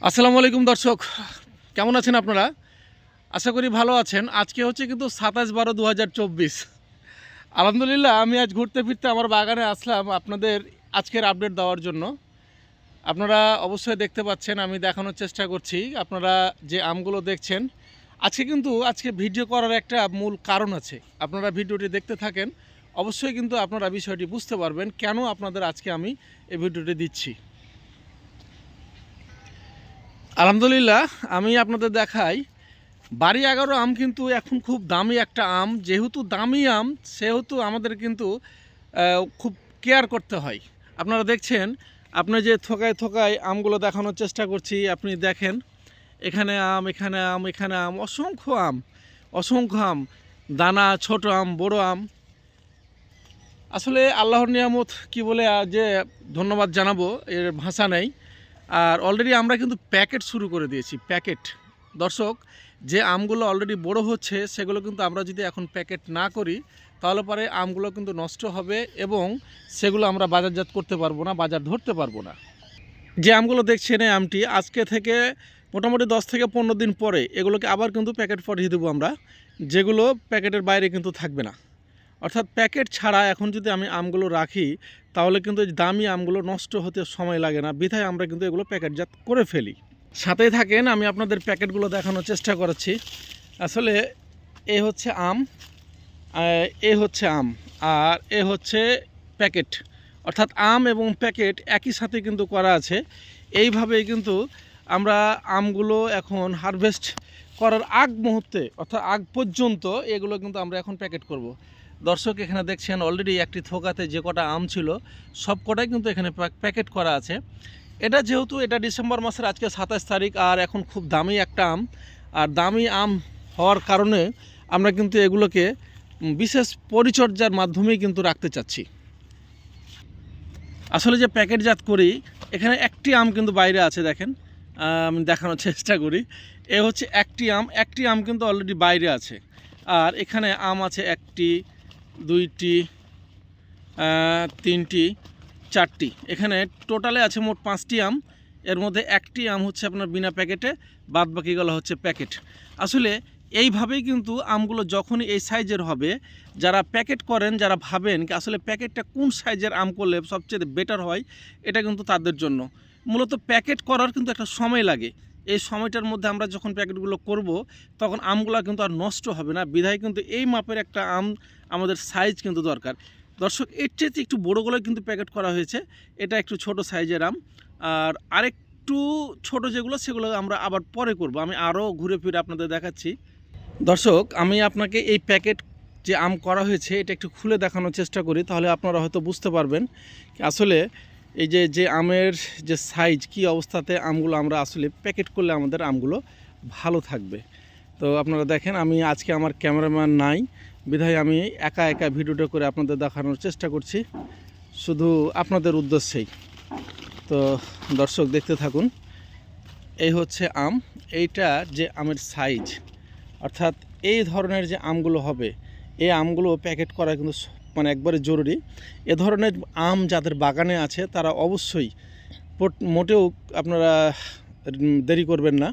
আসসালামু আলাইকুম দর্শক, কেমন আছেন আপনারা? আশা করি ভালো আছেন। আজকে হচ্ছে কিন্তু 27/12/2024। আলহামদুলিল্লাহ, আমি আজ ঘুরতে ফিরতে আমার বাগানে আসলাম আপনাদের আজকের আপডেট দেওয়ার জন্য। আপনারা অবশ্যই দেখতে পাচ্ছেন, আমি দেখানোর চেষ্টা করছি। আপনারা যে আমগুলো দেখছেন, আজকে ভিডিও করার একটা মূল কারণ আছে। আপনারা ভিডিওটি দেখতে থাকেন, অবশ্যই কিন্তু আপনারা বিষয়টি বুঝতে পারবেন কেন আপনাদের আজকে আমি এই ভিডিওটি দিচ্ছি। আলহামদুলিল্লাহ, আমি আপনাদের দেখাই বাড়ি 11 আম কিন্তু এখন খুব দামি একটা আম। যেহেতু দামি আম, সেহেতু আমাদের কিন্তু খুব কেয়ার করতে হয়। আপনারা দেখছেন, আপনি যে থোকায় থোকায় আমগুলো দেখানোর চেষ্টা করছি, আপনি দেখেন এখানে আম, এখানে আম, এখানে আম, অসংখ্য আম, অসংখ্য আম, দানা, ছোট আম, বড় আম। আসলে আল্লাহর নিয়ামত কি বলে যে ধন্যবাদ জানাবো, এর ভাষা নেই। আর অলরেডি আমরা কিন্তু প্যাকেট শুরু করে দিয়েছি। প্যাকেট দর্শক, যে আমগুলো অলরেডি বড় হচ্ছে সেগুলো কিন্তু আমরা যদি এখন প্যাকেট না করি, তাহলে পরে আমগুলো কিন্তু নষ্ট হবে এবং সেগুলো আমরা বাজারজাত করতে পারবো না, বাজার ধরতে পারবো না। যে আমগুলো দেখছেন, এই আমটি আজকে থেকে মোটামুটি 10 থেকে 15 দিন পরে এগুলোকে আবার কিন্তু প্যাকেট পাঠিয়ে দেবো আমরা, যেগুলো প্যাকেটের বাইরে কিন্তু থাকবে না। অর্থাৎ প্যাকেট ছাড়া এখন যদি আমি আমগুলো রাখি, তাহলে কিন্তু দামি আমগুলো নষ্ট হতে সময় লাগে না, বিধায় আমরা কিন্তু এগুলো প্যাকেটজাত করে ফেলি। সাথেই থাকেন, আমি আপনাদের প্যাকেটগুলো দেখানোর চেষ্টা করেছি। আসলে এ হচ্ছে আম, এ হচ্ছে আম, আর এ হচ্ছে প্যাকেট। অর্থাৎ আম এবং প্যাকেট একই সাথে কিন্তু করা আছে। এইভাবেই কিন্তু আমরা আমগুলো এখন হারভেস্ট করার আগ মুহূর্তে, অর্থাৎ আগ পর্যন্ত এগুলো কিন্তু আমরা এখন প্যাকেট করব। দর্শক, এখানে দেখছেন অলরেডি একটি থোকাতে যে কটা আম ছিল সব কটাই কিন্তু এখানে প্যাকেট করা আছে। যেহেতু এটা ডিসেম্বর মাসের আজকে 27 তারিখ, আর এখন খুব দামি একটা আম, আর দামি আম হওয়ার কারণে আমরা কিন্তু এগুলোকে বিশেষ পরিচর্যার মাধ্যমেই কিন্তু রাখতে চাচ্ছি। আসলে যে প্যাকেটজাত করি, এখানে একটি আম কিন্তু বাইরে আছে, দেখেন, আমি দেখানোর চেষ্টা করি। এ হচ্ছে একটি আম কিন্তু অলরেডি বাইরে আছে। আর এখানে আম আছে একটি, দুইটি, তিনটি, চারটি। এখানে টোটালে আছে মোট 5টি আম। এর মধ্যে একটি আম হচ্ছে আপনার বিনা প্যাকেটে, বাদ বাকিগুলো হচ্ছে প্যাকেট। আসলে এইভাবেই কিন্তু আমগুলো যখনই এই সাইজের হবে, যারা প্যাকেট করেন, যারা ভাবেন কি আসলে প্যাকেটটা কোন সাইজের আম করলে সবচেয়ে বেটার হয়, এটা কিন্তু তাদের জন্য। মূলত প্যাকেট করার কিন্তু একটা সময় লাগে। এই সময়টার মধ্যে আমরা যখন প্যাকেটগুলো করব, তখন আমগুলো কিন্তু আর নষ্ট হবে না, বিধায় কিন্তু এই মাপের একটা আম আমাদের সাইজ কিন্তু দরকার। দর্শক, এর চেয়ে একটু বড়োগুলো কিন্তু প্যাকেট করা হয়েছে। এটা একটু ছোট সাইজের আম, আর আরেকটু ছোট যেগুলো, সেগুলো আমরা আবার পরে করব। আমি আরও ঘুরে ফিরে আপনাদের দেখাচ্ছি। দর্শক, আমি আপনাকে এই প্যাকেট যে আম করা হয়েছে এটা একটু খুলে দেখানোর চেষ্টা করি, তাহলে আপনারা হয়তো বুঝতে পারবেন আসলে এই যে আমের যে সাইজ, কি অবস্থাতে আমগুলো আমরা আসলে প্যাকেট করলে আমাদের আমগুলো ভালো থাকবে। তো আপনারা দেখেন, আমি আজকে আমার ক্যামেরাম্যান নাই, বিধায় আমি একা একা ভিডিওটা করে আপনাদের দেখানোর চেষ্টা করছি, শুধু আপনাদের উদ্দেশ্যেই। তো দর্শক, দেখতে থাকুন। এই হচ্ছে আম, এইটা যে আমের সাইজ, অর্থাৎ এই ধরনের যে আমগুলো হবে, এই আমগুলো প্যাকেট করা কিন্তু মানে একবারে জরুরি। এ ধরনের আম যাদের বাগানে আছে, তারা অবশ্যই মোটেও আপনারা দেরি করবেন না,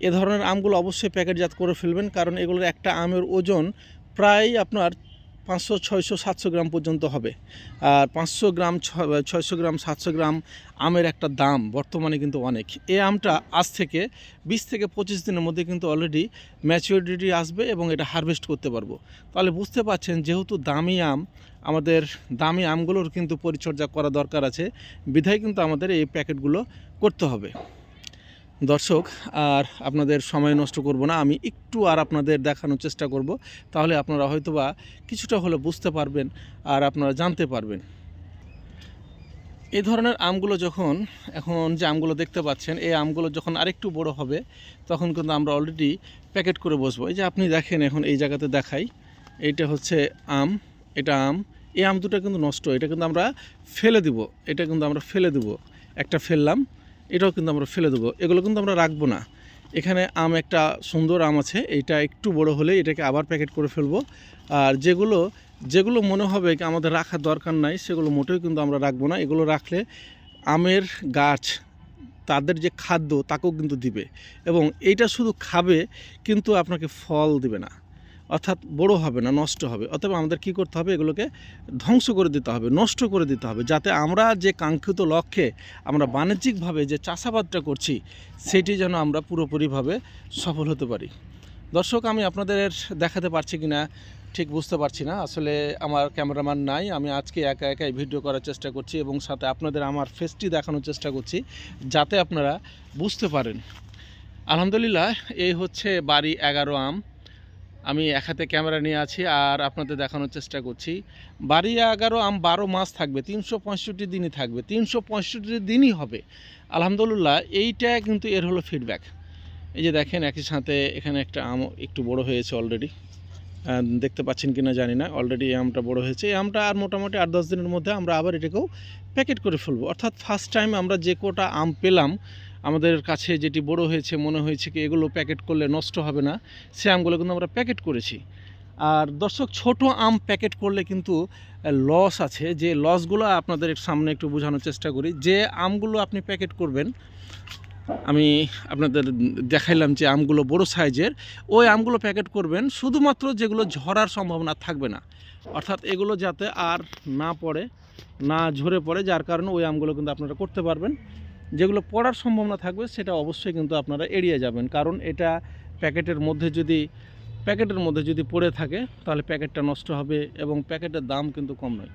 এ ধরনের আমগুলো অবশ্যই প্যাকেটজাত করে ফেলবেন। কারণ এগুলোর একটা আমের ওজন প্রায় আপনার 500, 600, 700 গ্রাম পর্যন্ত হবে। আর 500 গ্রাম, 600 গ্রাম, 700 গ্রাম আমের একটা দাম বর্তমানে কিন্তু অনেক। এই আমটা আজ থেকে 20 থেকে 25 দিনের মধ্যে কিন্তু অলরেডি ম্যাচুরিটি আসবে এবং এটা হারভেস্ট করতে পারবো। তাহলে বুঝতে পারছেন, যেহেতু দামি আম, আমাদের দামি আমগুলোর কিন্তু পরিচর্যা করা দরকার আছে, বিধায় কিন্তু আমাদের এই প্যাকেটগুলো করতে হবে। দর্শক, আর আপনাদের সময় নষ্ট করব না, আমি একটু আর আপনাদের দেখানোর চেষ্টা করব, তাহলে আপনারা হয়তোবা কিছুটা হলে বুঝতে পারবেন আর আপনারা জানতে পারবেন। এই ধরনের আমগুলো যখন, এখন যে আমগুলো দেখতে পাচ্ছেন, এই আমগুলো যখন আরেকটু বড় হবে, তখন কিন্তু আমরা অলরেডি প্যাকেট করে বসবো। এই যে আপনি দেখেন, এখন এই জায়গাতে দেখাই, এইটা হচ্ছে আম, এটা আম। এই আম দুটো কিন্তু নষ্ট, এটা কিন্তু আমরা ফেলে দিব, এটা কিন্তু আমরা ফেলে দেবো। একটা ফেললাম, এটাও কিন্তু আমরা ফেলে দেবো, এগুলো কিন্তু আমরা রাখবো না। এখানে আম একটা সুন্দর আম আছে, এটা একটু বড় হলে এটাকে আবার প্যাকেট করে ফেলবো। আর যেগুলো মনে হবে কি আমাদের রাখার দরকার নাই, সেগুলো মোটেও কিন্তু আমরা রাখবো না। এগুলো রাখলে আমের গাছ তাদের যে খাদ্য তাকেও কিন্তু দিবে, এবং এইটা শুধু খাবে কিন্তু আপনাকে ফল দিবে না, অর্থাৎ বড় হবে না, নষ্ট হবে। অতএব আমাদের কী করতে হবে, এগুলোকে ধ্বংস করে দিতে হবে, নষ্ট করে দিতে হবে, যাতে আমরা যে কাঙ্ক্ষিত লক্ষ্যে আমরা বাণিজ্যিকভাবে যে চাষাবাদটা করছি সেটি যেন আমরা পুরোপুরিভাবে সফল হতে পারি। দর্শক, আমি আপনাদের দেখাতে পারছি কি না ঠিক বুঝতে পারছি না, আসলে আমার ক্যামেরাম্যান নাই, আমি আজকে একা একাই ভিডিও করার চেষ্টা করছি এবং সাথে আপনাদের আমার ফেসটি দেখানোর চেষ্টা করছি যাতে আপনারা বুঝতে পারেন। আলহামদুলিল্লাহ, এই হচ্ছে বাড়ি 11 আম। আমি এক হাতে ক্যামেরা নিয়ে আছি আর আপনাদের দেখানোর চেষ্টা করছি। বাড়ি 11 আম 12 মাস থাকবে, 365 দিনই থাকবে, 365 দিনই হবে। আলহামদুলিল্লাহ, এইটা কিন্তু এর হলো ফিডব্যাক। এই যে দেখেন, একই সাথে এখানে একটা আম একটু বড় হয়েছে অলরেডি, দেখতে পাচ্ছেন কি না জানি না, অলরেডি এই আমটা বড় হয়েছে। এই আমটা আর মোটামুটি 8-10 দিনের মধ্যে আমরা আবার এটাকেও প্যাকেট করে ফেলবো। অর্থাৎ ফার্স্ট টাইম আমরা যে কোটা আম পেলাম, আমাদের কাছে যেটি বড় হয়েছে, মনে হয়েছে কি এগুলো প্যাকেট করলে নষ্ট হবে না, সে আমগুলো কিন্তু আমরা প্যাকেট করেছি। আর দর্শক, ছোট আম প্যাকেট করলে কিন্তু লস আছে, যে লসগুলো আপনাদের সামনে একটু বোঝানোর চেষ্টা করি। যে আমগুলো আপনি প্যাকেট করবেন, আমি আপনাদের দেখাইলাম যে আমগুলো বড় সাইজের, ওই আমগুলো প্যাকেট করবেন শুধুমাত্র যেগুলো ঝরার সম্ভাবনা থাকবে না, অর্থাৎ এগুলো যাতে আর না পড়ে, না ঝরে পড়ে, যার কারণে ওই আমগুলো কিন্তু আপনারা করতে পারবেন। যেগুলো পড়ার সম্ভাবনা থাকবে সেটা অবশ্যই কিন্তু আপনারা এড়িয়ে যাবেন, কারণ এটা প্যাকেটের মধ্যে যদি পড়ে থাকে তাহলে প্যাকেটটা নষ্ট হবে এবং প্যাকেটের দাম কিন্তু কম নয়।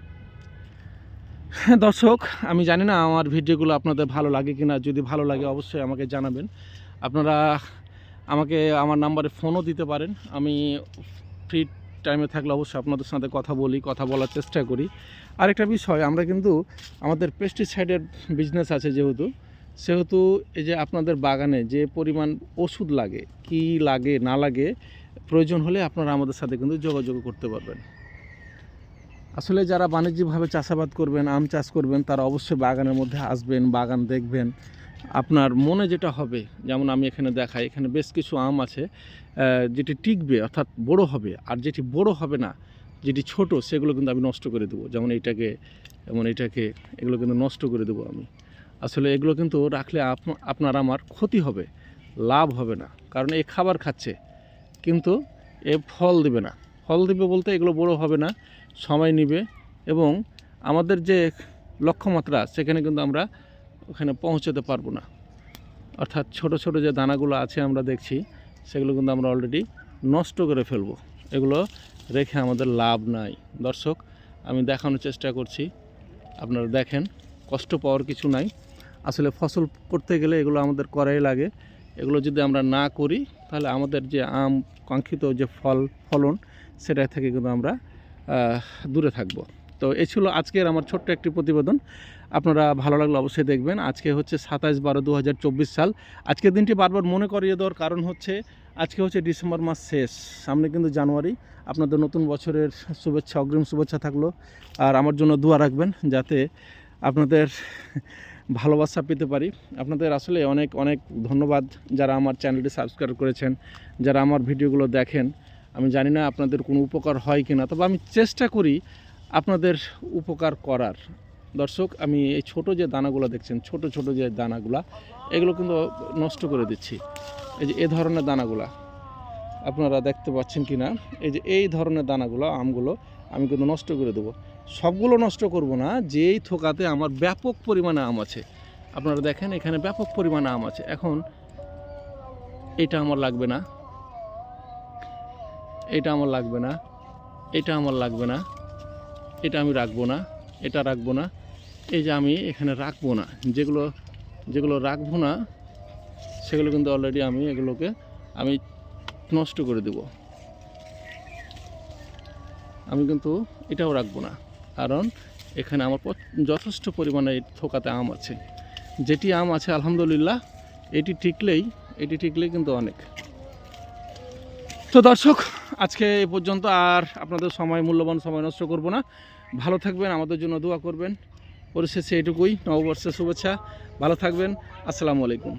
দর্শক, আমি জানি না আমার ভিডিওগুলো আপনাদের ভালো লাগে কি না, যদি ভালো লাগে অবশ্যই আমাকে জানাবেন। আপনারা আমাকে আমার নাম্বারে ফোনও দিতে পারেন, আমি ফ্রি টাইমে থাকলে অবশ্যই আপনাদের সাথে কথা বলার চেষ্টা করি। আরেকটা বিষয়, আমরা কিন্তু আমাদের পেস্টিসাইডের বিজনেস আছে সেহেতু এই যে আপনাদের বাগানে যে পরিমাণ ওষুধ লাগে, কি লাগে না লাগে, প্রয়োজন হলে আপনারা আমাদের সাথে কিন্তু যোগাযোগ করতে পারবেন। আসলে যারা বাণিজ্যিকভাবে চাষাবাদ করবেন, আম চাষ করবেন, তারা অবশ্যই বাগানের মধ্যে আসবেন, বাগান দেখবেন। আপনার মনে যেটা হবে, যেমন আমি এখানে দেখাই, এখানে বেশ কিছু আম আছে যেটি টিকবে অর্থাৎ বড় হবে, আর যেটি বড় হবে না, যেটি ছোট, সেগুলো কিন্তু আমি নষ্ট করে দেবো। যেমন এইটাকে এগুলো কিন্তু নষ্ট করে দেবো আমি। আসলে এগুলো কিন্তু রাখলে আপনার আমার ক্ষতি হবে, লাভ হবে না, কারণ এ খাবার খাচ্ছে কিন্তু এ ফল দেবে না। ফল দেবে বলতে এগুলো বড় হবে না, সময় নেবে, এবং আমাদের যে লক্ষ্যমাত্রা সেখানে কিন্তু আমরা ওখানে পৌঁছতে পারবো না। অর্থাৎ ছোট ছোট যে দানাগুলো আছে আমরা দেখছি, সেগুলো কিন্তু আমরা অলরেডি নষ্ট করে ফেলবো। এগুলো রেখে আমাদের লাভ নাই। দর্শক, আমি দেখানোর চেষ্টা করছি, আপনারা দেখেন, কষ্ট পাওয়ার কিছু নাই। আসলে ফসল করতে গেলে এগুলো আমাদের করাই লাগে। এগুলো যদি আমরা না করি তাহলে আমাদের যে আম কাঙ্ক্ষিত যে ফলন সেটা থেকে কিন্তু আমরা দূরে থাকব। তো এই ছিল আজকের আমার ছোট্ট একটি প্রতিবেদন। আপনারা ভালো লাগলে অবশ্যই দেখবেন। আজকে হচ্ছে 27/12/2024 সাল। আজকের দিনটি বারবার মনে করিয়ে দেওয়ার কারণ হচ্ছে, আজকে হচ্ছে ডিসেম্বর মাস শেষ, সামনে কিন্তু জানুয়ারি। আপনাদের নতুন বছরের শুভেচ্ছা, অগ্রিম শুভেচ্ছা থাকলো। আর আমার জন্য দোয়া রাখবেন যাতে আপনাদের ভালোবাসা পেতে পারি। আপনাদের আসলে অনেক অনেক ধন্যবাদ যারা আমার চ্যানেলটি সাবস্ক্রাইব করেছেন, যারা আমার ভিডিওগুলো দেখেন। আমি জানি না আপনাদের কোনো উপকার হয় কি না, তবে আমি চেষ্টা করি আপনাদের উপকার করার। দর্শক, আমি এই ছোট যে দানাগুলো দেখছেন, ছোট ছোট যে দানাগুলা, এগুলো কিন্তু নষ্ট করে দিচ্ছি। এই যে এই ধরনের দানাগুলা আপনারা দেখতে পাচ্ছেন কি না, এই যে এই ধরনের দানাগুলো, আমগুলো আমি কিন্তু নষ্ট করে দেবো। সবগুলো নষ্ট করব না, যেই থোকাতে আমার ব্যাপক পরিমাণে আম আছে। আপনারা দেখেন, এখানে ব্যাপক পরিমাণে আম আছে। এখন এটা আমার লাগবে না, এটা আমার লাগবে না, এটা আমার লাগবে না, এটা আমি রাখবো না, এটা রাখবো না, এই যে আমি এখানে রাখবো না, যেগুলো রাখবো না সেগুলো কিন্তু অলরেডি এগুলোকে আমি নষ্ট করে দেব। আমি কিন্তু এটাও রাখবো না, কারণ এখানে আমার যথেষ্ট পরিমাণে এই থোকাতে আম আছে। যেটি আম আছে আলহামদুলিল্লাহ, এটি টিকলেই কিন্তু অনেক। তো দর্শক, আজকে এই পর্যন্ত, আর আপনাদের মূল্যবান সময় নষ্ট করব না। ভালো থাকবেন, আমাদের জন্য দোয়া করবেন। পরিশেষে এটুকুই, নববর্ষের শুভেচ্ছা। ভালো থাকবেন, আসসালামু আলাইকুম।